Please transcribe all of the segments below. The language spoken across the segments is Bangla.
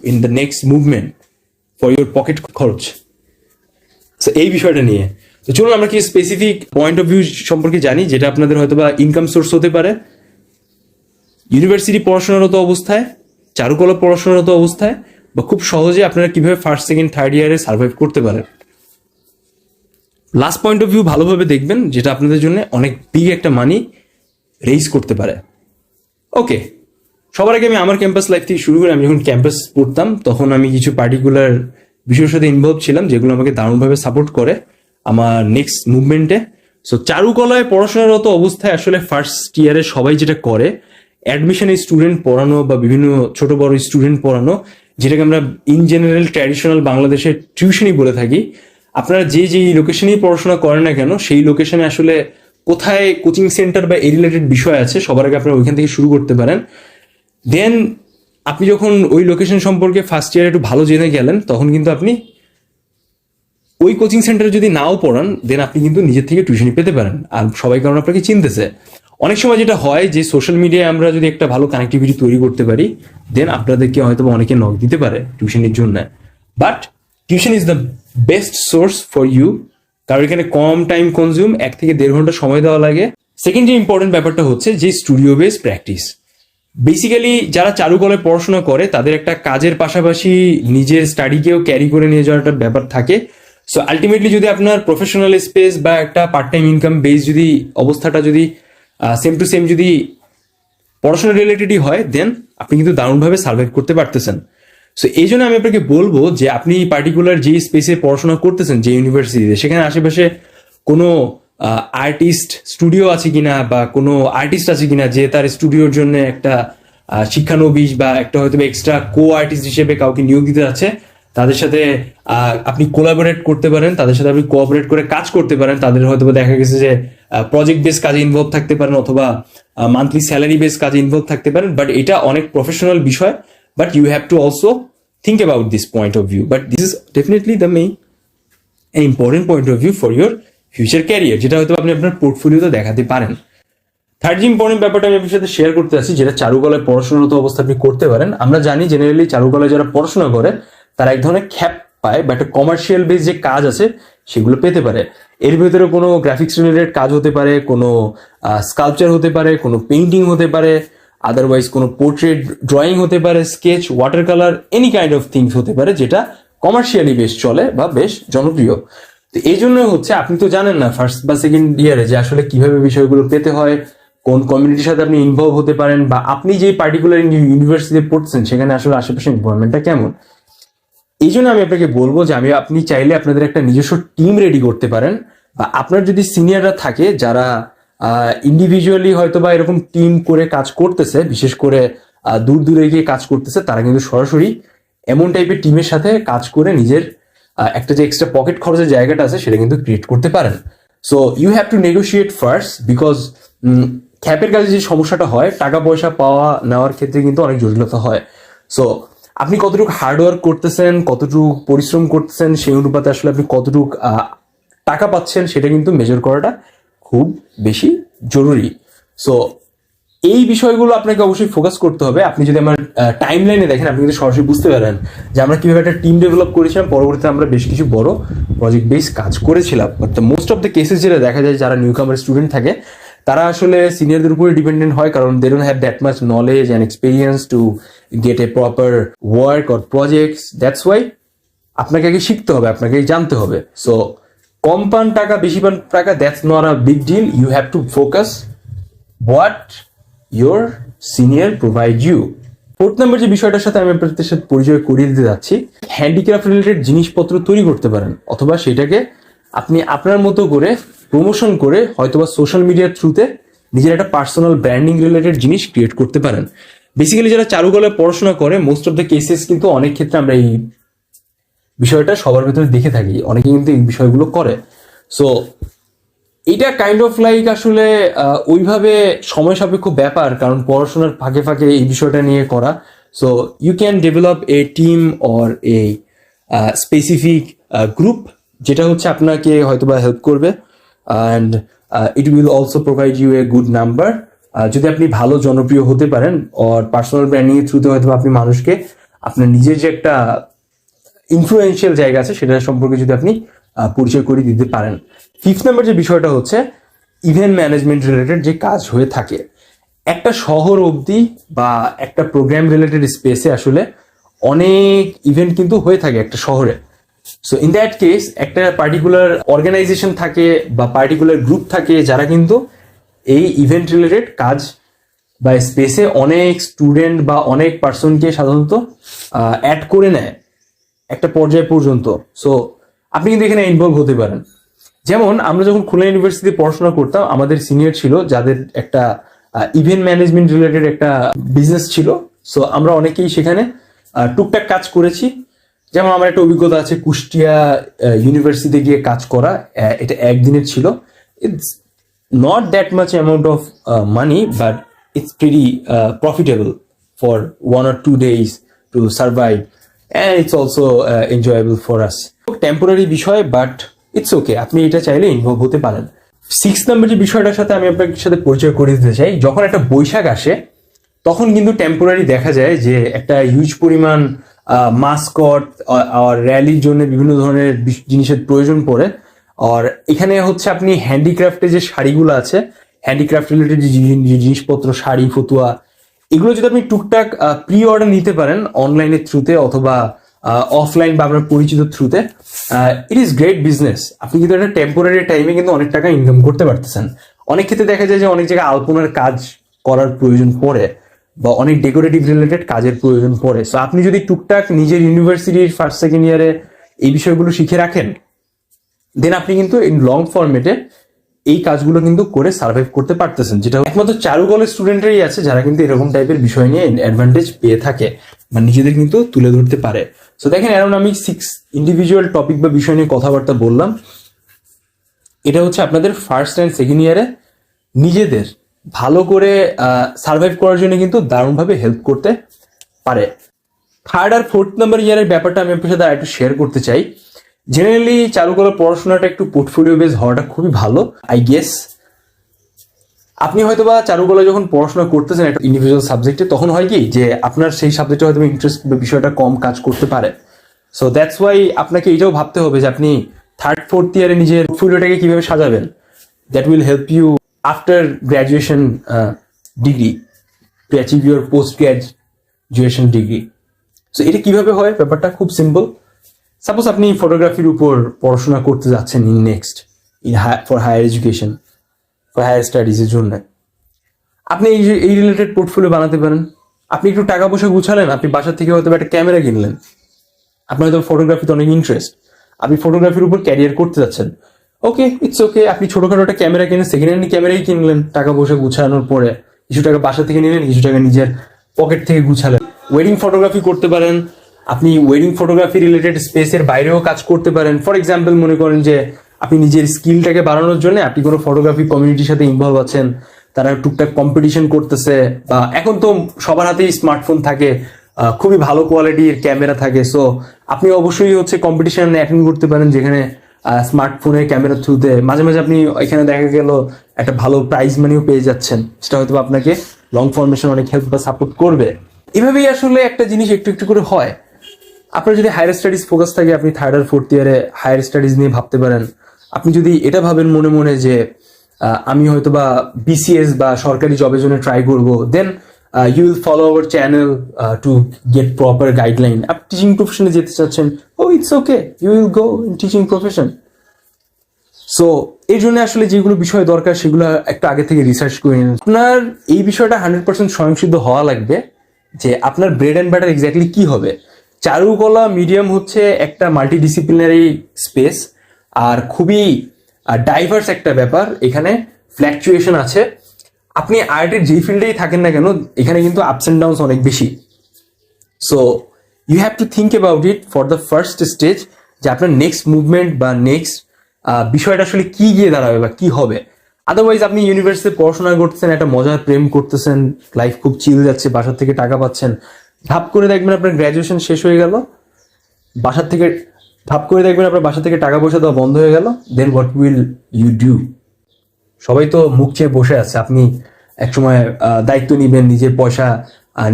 In the next movement for your pocket খরচ। তো এই বিষয়টা নিয়ে তো চলুন আমরা কি স্পেসিফিক পয়েন্ট অফ ভিউ সম্পর্কে জানি, যেটা আপনাদের হয়তো বা ইনকাম সোর্স হতে পারে ইউনিভার্সিটি পড়াশোনারত অবস্থায়, চারুকলা পড়াশোনারত অবস্থায়, বা খুব সহজে আপনারা কিভাবে ফার্স্ট সেকেন্ড থার্ড ইয়ারে সার্ভাইভ করতে পারেন। লাস্ট পয়েন্ট অফ ভিউ ভালোভাবে দেখবেন, যেটা আপনাদের জন্য অনেক বিগ একটা মানি রেইজ করতে পারে। ওকে, সবার আগে আমি আমার ক্যাম্পাস লাইফ থেকে শুরু করে আমি যখন ক্যাম্পাস পড়তাম তখন আমি কিছু পার্টিকুলার বিষয়ের সাথে ইনভলভ ছিলাম যেগুলো আমাকে দারুণভাবে সাপোর্ট করে আমার নেক্সট মুভমেন্টে। সো চারুকলায় পড়াশোনারত অবস্থায় আসলে ফার্স্ট ইয়ারে সবাই যেটা করে অ্যাডমিশনে স্টুডেন্ট পড়ানো বা বিভিন্ন ছোট বড় স্টুডেন্ট পড়ানো, যেটাকে আমরা ইন জেনারেল ট্র্যাডিশনাল বাংলাদেশের টিউশনই বলে থাকি। আপনারা যে লোকেশনেই পড়াশোনা করেন না কেন সেই লোকেশনে আসলে কোথায় কোচিং সেন্টার বা এই রিলেটেড বিষয় আছে সবার আগে আপনারা ওইখান থেকে শুরু করতে পারেন। দেন আপনি যখন ওই লোকেশন সম্পর্কে ফার্স্ট ইয়ারে একটু ভালো জেনে গেলেন তখন কিন্তু আপনি ওই কোচিং সেন্টারে যদি নাও পড়ান দেন আপনি কিন্তু নিজের থেকে টিউশনি পেতে পারেন, আর সবাই কারণ আপনাকে চিনতেছে। অনেক সময় যেটা হয় যে সোশ্যাল মিডিয়ায় আমরা যদি একটা ভালো কানেক্টিভিটি তৈরি করতে পারি দেন আপনাদেরকে হয়তো অনেকে নক দিতে পারে টিউশনের জন্য। But tuition is the best source for you, কারণ এখানে কম টাইম কনজিউম, 1 থেকে 1.5 ঘন্টা সময় দেওয়া লাগে। সেকেন্ড যে ইম্পর্টেন্ট ব্যাপারটা হচ্ছে যে স্টুডিও বেস প্র্যাকটিস। বেসিক্যালি যারা চারুকলায় পড়াশোনা করে তাদের একটা কাজের পাশাপাশি নিজের স্টাডিকেও ক্যারি করে নিয়ে যাওয়ার একটা ব্যাপার থাকে। সো আলটিমেটলি যদি আপনার প্রফেশনাল স্পেস বা একটা পার্ট টাইম ইনকাম বেস যদি অবস্থাটা যদি সেম টু সেম যদি পড়াশোনা রিলেটেডই হয় দেন আপনি কিন্তু দারুণভাবে সার্ভাইভ করতে পারতেছেন। সো এই জন্য আমি আপনাকে বলবো যে আপনি পার্টিকুলার যে স্পেসে পড়াশোনা করতেছেন যে ইউনিভার্সিটিতে, সেখানে আশেপাশে কোনো আর্টিস্ট স্টুডিও আছে কিনা বা কোনো আর্টিস্ট আছে কিনা যে তার স্টুডিওর জন্য একটা শিক্ষানবিশ বা একটা হয়তো এক্সট্রা কো আর্টিস্ট হিসেবে কাউকে নিয়োগ দিতে আছে, তাদের সাথে আপনি কোলাবোরেট করতে পারেন, তাদের সাথে আপনি কোঅপারেট করে কাজ করতে পারেন। তাদের হয়তো দেখা গেছে যে প্রজেক্ট বেস কাজে ইনভলভ থাকতে পারেন অথবা মান্থলি স্যালারি বেস কাজে ইনভলভ থাকতে পারেন। বাট এটা অনেক প্রফেশনাল বিষয়, but you have to also think about this point of view, but this is definitely the main and important point of view for your future career, যেটা হয়তো আপনি আপনার পোর্টফোলিওতে দেখাতে পারেন। থার্ড যে ইম্পর্টেন্ট ব্যাপারটা আমি আপনার সাথে শেয়ার করতে আসছি, যেটা চারুকলায় পড়াশোনারত অবস্থা আপনি করতে পারেন। আমরা জানি জেনারেলি চারুকলায় যারা পড়াশোনা করে তারা এক ধরনের খ্যাপ পায় বা একটা কমার্শিয়াল বেস যে কাজ আছে সেগুলো পেতে পারে। এর ভিতরে কোনো গ্রাফিক্স রিলেটেড কাজ হতে পারে, কোনো স্কাল্পচার হতে পারে, কোনো পেইন্টিং হতে পারে, আদারওয়াইজ কোনো পোর্ট্রেট ড্রয়িং হতে পারে, sketch, water colour, any kind of things হতে পারে যেটা কমার্শিয়ালি বেশ চলে বা বেশ জনপ্রিয়। তো এই জন্য হচ্ছে আপনি তো জানেন না ফার্স্ট বা সেকেন্ড ইয়ারে যে আসলে কিভাবে বিষয়গুলো পেতে হয়, কোন কমিউনিটির সাথে আপনি ইনভলভ হতে পারেন, বা আপনি যে পার্টিকুলার ইউনিভার্সিটিতে পড়ছেন সেখানে আসলে আশেপাশে এনভায়রনমেন্টটা কেমন। এই জন্য আমি আপনাকে বলবো যে আপনি চাইলে আপনাদের একটা নিজস্ব টিম রেডি করতে পারেন, বা আপনার যদি সিনিয়ররা থাকে যারা ইন্ডিভিজুয়ালি হয়তো বা এরকম টিম করে কাজ করতেছে, বিশেষ করে দূর দূরে গিয়ে কাজ করতেছে, তারা কিন্তু সরাসরি এমন টাইপের টিমের সাথে কাজ করে নিজের একটা যে এক্সট্রা পকেট খরচের জায়গাটা আছে সেটা কিন্তু ক্রিয়েট করতে পারেন। So you have to negotiate first, because খ্যাপের কাজে যে সমস্যাটা হয় টাকা পয়সা পাওয়া নেওয়ার ক্ষেত্রে কিন্তু অনেক জটিলতা হয়। সো আপনি কতটুকু হার্ডওয়ার্ক করতেছেন, কতটুকু পরিশ্রম করতেছেন, সেই অনুপাতে আসলে আপনি কতটুকু টাকা পাচ্ছেন সেটা কিন্তু মেজার করাটা খুব বেশি জরুরি। সো এই বিষয়গুলো আপনাকে অবশ্যই ফোকাস করতে হবে। আপনি যদি আমার টাইম লাইনে দেখেন আপনি কিন্তু সরাসরি বুঝতে পারেন যে আমরা কিভাবে একটা টিম ডেভেলপ করেছিলাম, পরবর্তীতে আমরা বেশ কিছু বড় প্রজেক্ট বেস কাজ করেছিলাম। But the most of the cases যেটা দেখা যায় যারা নিউ কামার স্টুডেন্ট থাকে তারা আসলে সিনিয়রদের উপরে ডিপেন্ডেন্ট হয়, কারণ they don't have that much knowledge and experience to get a proper work or projects. That's why আপনাকে আগে শিখতে হবে, আপনাকে জানতে হবে। সো কম পান টাকা বেশি পান টাকা, that's not a big deal. You have to focus what your senior provide you. Fourth number যে বিষয়টার সাথে আমি আপনাদের সাথে পরিচয় করিয়ে দিতে যাচ্ছি, হ্যান্ডিক্রাফট রিলেটেড জিনিসপত্র তৈরি করতে পারেন, অথবা সেটাকে আপনি আপনার মতো করে প্রমোশন করে হয়তোবা সোশ্যাল মিডিয়ার থ্রুতে নিজের একটা পার্সোনাল ব্র্যান্ডিং রিলেটেড জিনিস ক্রিয়েট করতে পারেন। বেসিক্যালি যারা চারুকলায় পড়াশোনা করে মোস্ট অফ দ্য কেসেস কিন্তু অনেক ক্ষেত্রে আমরা এই বিষয়টা সবার ভেতরে দেখে থাকি, অনেকে কিন্তু এই বিষয়গুলো করে। সো এটা কাইন্ড অফ লাইক আসলে ওইভাবে সময় সাপেক্ষ ব্যাপার, কারণ পড়াশোনার ফাঁকে ফাঁকে এই বিষয়টা নিয়ে করা। So you can develop a team or a specific group যেটা হচ্ছে আপনাকে হয়তোবা হেল্প করবে, and it will also provide you a good number. যদি আপনি ভালো জনপ্রিয় হতে পারেন, অর পার্সোনাল ব্র্যান্ডিং এর থ্রুতে হয়তো আপনি মানুষকে আপনার নিজের যে একটা ইনফ্লুয়েন্সিয়াল জায়গা আছে সেটা সম্পর্কে যদি আপনি পরিচয় করে দিতে পারেন। 5th নাম্বার যে বিষয়টা হচ্ছে ইভেন্ট ম্যানেজমেন্ট রিলেটেড যে কাজ হয়ে থাকে একটা শহর অবধি বা একটা প্রোগ্রাম রিলেটেড স্পেসে আসলে অনেক ইভেন্ট কিন্তু হয়ে থাকে একটা শহরে। সো ইন দ্যাট কেস একটা পার্টিকুলার অর্গানাইজেশন থাকে বা পার্টিকুলার গ্রুপ থাকে যারা কিন্তু এই ইভেন্ট রিলেটেড কাজ বা স্পেসে অনেক স্টুডেন্ট বা অনেক পার্সনকে সাধারণত অ্যাড করে নেয় একটা পর্যায় পর্যন্ত। সো আপনি কিন্তু এখানে ইনভলভ হতে পারেন। যেমন আমরা যখন খুলনা ইউনিভার্সিটিতে পড়াশোনা করতাম আমাদের সিনিয়র ছিল যাদের একটা ইভেন্ট ম্যানেজমেন্ট রিলেটেড একটা বিজনেস ছিল। সো আমরা অনেকেই সেখানে টুকটাক কাজ করেছি। যেমন আমার একটা অভিজ্ঞতা আছে কুষ্টিয়া ইউনিভার্সিটিতে গিয়ে কাজ করা, এটা একদিনের ছিল। It's not that much amount of money but it's pretty profitable for 1 or 2 days to survive and it's also enjoyable for us. Temporary বিষয় বাট ইটস ওকে, আপনি এটা চাইলে ইনভলভ হতে পারেন। 6 নম্বর যে বিষয়টার সাথে আমি আপনার সাথে পরিচয় করে দিতে চাই, যখন একটা বৈশাখ আসে তখন কিন্তু টেম্পোরারি দেখা যায় যে একটা হিউজ পরিমাণ মাস্কট আর র্যালির জন্য বিভিন্ন ধরনের জিনিসের প্রয়োজন পড়ে। আর এখানে হচ্ছে আপনি হ্যান্ডিক্রাফটে যে শাড়িগুলো আছে, হ্যান্ডিক্রাফট রিলেটেড যে জিনিসপত্র, শাড়ি, ফতুয়া, এগুলো যদি আপনি টুকটাক প্রি অর্ডার নিতে পারেন অনলাইনের থ্রুতে অথবা অফলাইন বা আপনার পরিচিত থ্রুতে, ইট ইজ গ্রেট বিজনেস। আপনি কিন্তু একটা টেম্পোরারি টাইমে কিন্তু অনেক টাকা ইনকাম করতে পারতেছেন। অনেক ক্ষেত্রে দেখা যায় যে অনেক জায়গায় আলপনার কাজ করার প্রয়োজন পড়ে বা অনেক ডেকোরেটিভ রিলেটেড কাজের প্রয়োজন পড়ে। সো আপনি যদি টুকটাক নিজের ইউনিভার্সিটির 1st, 2nd ইয়ারে এই বিষয়গুলো শিখে রাখেন, দেন আপনি কিন্তু ইন লং ফরম্যাটে এই কাজগুলো কিন্তু করে সার্ভাইভ করতে পারতেছেন, যেটা একমাত্র চারুকলের স্টুডেন্টরাই আছে যারা কিন্তু এরকম টাইপের বিষয় নিয়ে অ্যাডভান্টেজ পেয়ে থাকে বা নিজেদের কিন্তু তুলে ধরতে পারে। সো দেখেন, এখন আমি 6 ইন্ডিভিজুয়াল টপিক বা বিষয় নিয়ে কথাবার্তা বললাম। এটা হচ্ছে আপনাদের 1st and 2nd ইয়ারে নিজেদের ভালো করে সার্ভাইভ করার জন্য কিন্তু দারুণভাবে হেল্প করতে পারে। 3rd আর 4th নাম্বার ইয়ারের ব্যাপারটা আমি আপনার সাথে একটু শেয়ার করতে চাই। জেনারেলি চারুকলার পড়াশোনাটা একটু পোর্টফোলিও বেস হওয়াটা খুবই ভালো, আই গেস। আপনি হয়তোবা চারুকলা যখন পড়াশোনা করতেছেন একটা ইন্ডিভিজুয়াল সাবজেক্টে, তখন হয় কি যে আপনার সেই সাবজেক্টে হয়তো ইন্টারেস্ট বা বিষয়টা কম কাজ করতে পারে। সো দ্যাটস ওয়াই আপনাকে এটাও ভাবতে হবে যে আপনি 3rd, 4th ইয়ারে নিজের পোর্টফোলিওটাকে কিভাবে সাজাবেন। That will help you after graduation degree to achieve your post graduation degree. So এটা কিভাবে হয়, ব্যাপারটা খুব সিম্পল। সাপোজ আপনি ফটোগ্রাফির উপর পড়াশোনা করতে যাচ্ছেন for higher education, for higher স্টাডিজের জন্য, আপনি এই রিলেটেড পোর্টফোলিও বানাতে পারেন। আপনি একটু টাকা পয়সা গুছালেন, আপনি বাসা থেকে হয়তো একটা ক্যামেরা কিনলেন, আপনার হয়তো ফটোগ্রাফিতে অনেক ইন্টারেস্ট, আপনি ফটোগ্রাফির উপর ক্যারিয়ার করতে যাচ্ছেন, ওকে, ইটস ওকে। আপনি ছোটখাটো একটা ক্যামেরা কিনে সেকেন্ড হ্যান্ড ক্যামেরাই কিনলেন, টাকা পয়সা গুছানোর পরে কিছু টাকা বাসা থেকে নিলেন, কিছু টাকা নিজের পকেট থেকে গুছালেন। ওয়েডিং ফটোগ্রাফি করতে পারেন, আপনি ওয়েডিং ফটোগ্রাফি রিলেটেড স্পেসের বাইরেও কাজ করতে পারেন। ফর এক্সাম্পল, মনে করেন যে আপনি নিজের স্কিলটাকে বাড়ানোর জন্য আপনি কোনো ফটোগ্রাফি কমিউনিটির সাথে ইনভলভ আছেন, তারা টুকটাক কম্পিটিশন করতেছে, বা এখন তো সবার হাতেই স্মার্টফোন থাকে, খুবই ভালো কোয়ালিটির ক্যামেরা থাকে। সো আপনি অবশ্যই হচ্ছে কম্পিটিশন অ্যাটেন্ড করতে পারেন, যেখানে স্মার্টফোনের ক্যামেরার থ্রুতে মাঝে মাঝে আপনি এখানে দেখা গেল একটা ভালো প্রাইজ মানিও পেয়ে যাচ্ছেন, সেটা হয়তো আপনাকে লং ফরমেশন অনেক হেল্প বা সাপোর্ট করবে। এভাবেই আসলে একটা জিনিস একটু একটু করে হয়। আপনার যদি হায়ার স্টাডিজ ফোকাস থাকে, আপনি 3rd আর 4th ইয়ারে হায়ার স্টাডিজ নিয়ে ভাবতে পারেন। আপনি যদি এটা ভাবেন মনে মনে যে আমি হয়তো বা BCS বা সরকারি জবের জন্য ট্রাই করবো, then you will follow our channel to get proper guideline. আপনি টিচিং প্রফেশনে যেতে চাচ্ছেন, oh it's okay, you will go in teaching profession. So এই জন্য আসলে যেগুলো বিষয় দরকার সেগুলো একটু আগে থেকে রিসার্চ করে নিন। আপনার এই বিষয়টা 100% স্বয়ংসিদ্ধ হওয়া লাগবে যে আপনার ব্রেড অ্যান্ড বাটার এক্স্যাক্টলি কি হবে। চারুকলা মিডিয়াম হচ্ছে একটা মাল্টিডিসিপ্লিনারি স্পেস আর খুবই ডাইভার্স একটা ব্যাপার। এখানে ফ্ল্যাকচুয়েশন আছে। আপনি আর্টের যেই ফিল্ডেই থাকেন না কেন, এখানে কিন্তু আপস অ্যান্ড ডাউনস অনেক বেশি। So you have to think about it for the first stage, যে আপনার নেক্সট মুভমেন্ট বা নেক্সট বিষয়টা আসলে কি গিয়ে দাঁড়াবে বা কি হবে। আদারওয়াইজ আপনি ইউনিভার্সিটিতে পড়াশোনা করতেছেন, একটা মজার প্রেম করতেছেন, লাইফ খুব চিল যাচ্ছে, বাসার থেকে টাকা পাচ্ছেন, ধাপ করে দেখবেন আপনার গ্র্যাজুয়েশন শেষ হয়ে গেল, বাসা থেকে টাকা পয়সা দেওয়া বন্ধ হয়ে গেল, দেন হোয়াট উইল ইউ ডু? সবাই তো মুখ চেয়ে বসে আছে। আপনি একসময় দায়িত্ব নিবেন, নিজের পয়সা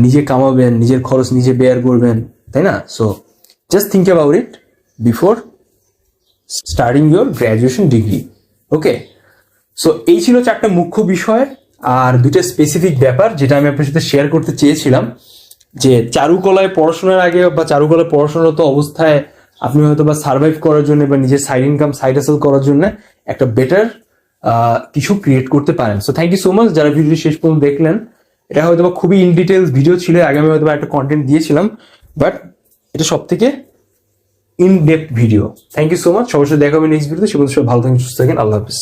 নিজে কামাবেন, নিজের খরচ নিজে বেয়ার করবেন, তাই না? So just think about it before starting your graduation degree. Okay, so এই ছিল 4টা মুখ্য বিষয় আর 2টা স্পেসিফিক ব্যাপার যেটা আমি আপনার সাথে শেয়ার করতে চেয়েছিলাম, যে চারুকলায় পড়াশোনার আগে বা চারুকলায় পড়াশোনারত অবস্থায় আপনি হয়তো বা সার্ভাইভ করার জন্য বা নিজের সাইড ইনকাম সাইড হাসেল করার জন্য একটা বেটার কিছু ক্রিয়েট করতে পারেন। So thank you so much যারা ভিডিওটি শেষ পর্যন্ত দেখলেন। এটা হয়তো বা খুবই ইন ডিটেলস ভিডিও ছিল, আগে আমি হয়তো বা একটা কন্টেন্ট দিয়েছিলাম, বাট এটা সব থেকে in depth video. Thank you so much, সবার সাথে দেখা হবে নেক্সট ভিডিওতে। সে পর্যন্ত সবাই ভালো থাকেন, সুস্থ থাকেন, আল্লাহ হাফিজ।